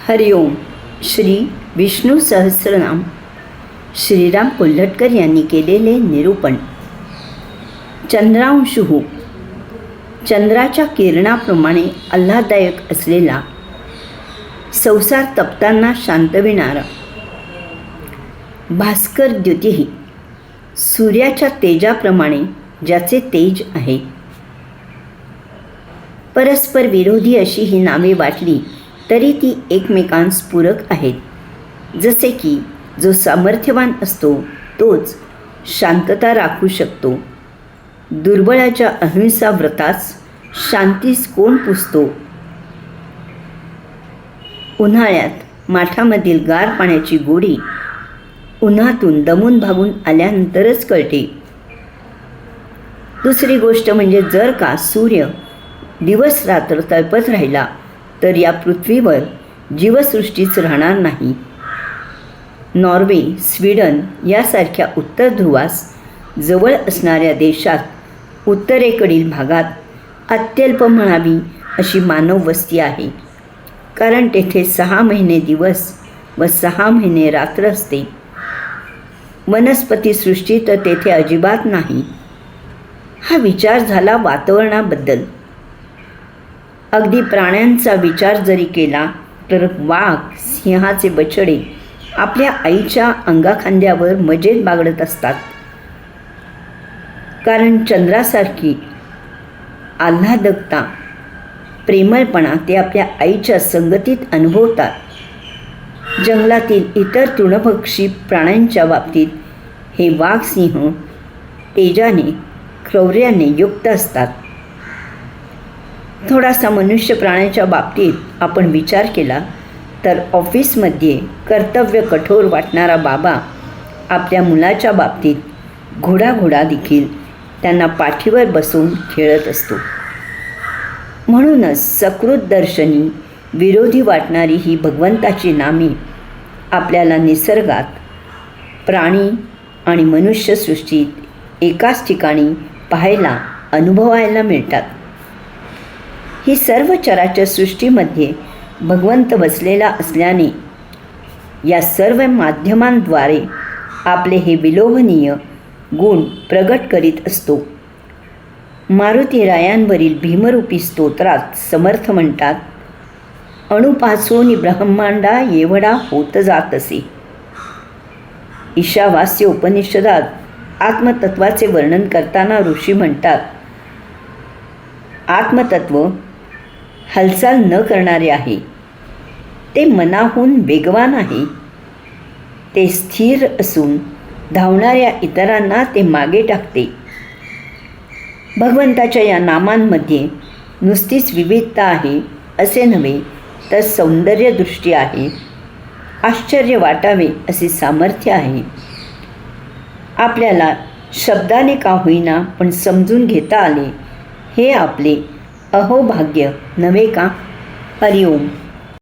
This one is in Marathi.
हरिओम. श्री विष्णू सहस्रनाम. श्रीराम कोल्हटकर यांनी केलेले निरूपण. चंद्रांशुः चंद्राच्या किरणाप्रमाणे आल्हाददायक असलेला, संसार तप्तांना शांतविणारा. भास्कर द्युतीः सूर्याच्या तेजाप्रमाणे ज्याचे तेज आहे. परस्पर विरोधी अशी ही नावे वाटली तरी ती एकमेकांस पूरक आहेत. जसे की जो सामर्थ्यवान असतो तोच शांतता राखू शकतो. दुर्बळाच्या अहिंसा व्रतास शांतीस कोण पुसतो. उन्हाळ्यात माठामधील गार पाण्याची गोडी उन्हातून दमून भागून आल्यानंतरच कळते. दुसरी गोष्ट म्हणजे जर का सूर्य दिवस रात्र तळपत राहिला तर या पृथ्वीवर जीवसृष्टीच राहणार नाही. नॉर्वे, स्वीडन यासारख्या उत्तर ध्रुवास जवळ असणाऱ्या देशात उत्तरेकडील भागात अत्यल्प म्हणावी अशी मानव वस्ती आहे. कारण तेथे 6 महिने दिवस व 6 महिने रात्र असते. वनस्पतीसृष्टी तर तेथे अजिबात नाही. हा विचार झाला वातावरणाबद्दल. अगदी प्राण्यांचा विचार जरी केला तर वाघ, सिंहाचे बछडे आपल्या आईच्या अंगाखांद्यावर मजेत बागडत असतात. कारण चंद्रासारखी आल्हादकता, प्रेमळपणा ते आपल्या आईच्या संगतीत अनुभवतात. जंगलातील इतर तृणभक्षी प्राण्यांच्या बाबतीत हे वाघ, सिंह तेजाने, क्रौर्याने युक्त असतात. थोडासा मनुष्य प्राण्याच्या बाबतीत आपण विचार केला तर ऑफिसमध्ये कर्तव्य कठोर वाटणारा बाबा आपल्या मुलाच्या बाबतीत घोडा देखील त्यांना पाठीवर बसवून खेळत असतो. म्हणूनच सकृत दर्शनी विरोधी वाटणारी ही भगवंताची नामे आपल्याला निसर्गात, प्राणी आणि मनुष्यसृष्टीत एकाच ठिकाणी पाहायला, अनुभवायला मिळतात. ही सर्व चराचर सृष्टीमध्ये भगवंत बसलेला असल्याने या सर्व माध्यमांद्वारे आपले हे विलोभनीय गुण प्रगट करीत असतो. मारुतीरायांवरील भीमरूपी स्तोत्रात समर्थ म्हणतात, अणुपासून ब्रह्मांडा एवढा होत जातसे. ईशावास्य उपनिषदात आत्मतत्वाचे वर्णन करताना ऋषी म्हणतात, आत्मतत्व हालचाल न करणारे आहे. ते मनाहून वेगवान आहे. ते स्थिर असून धावणाऱ्या इतरांना ते मागे टाकते. भगवंताच्या या नामांमध्ये नुसतीच विविधता आहे असे नव्हे तर सौंदर्यदृष्टी आहे. आश्चर्य वाटावे असे सामर्थ्य आहे. आपल्याला शब्दाने का होईना पण समजून घेता आले हे आपले अहोभाग्य नव्हे का. हरिओम.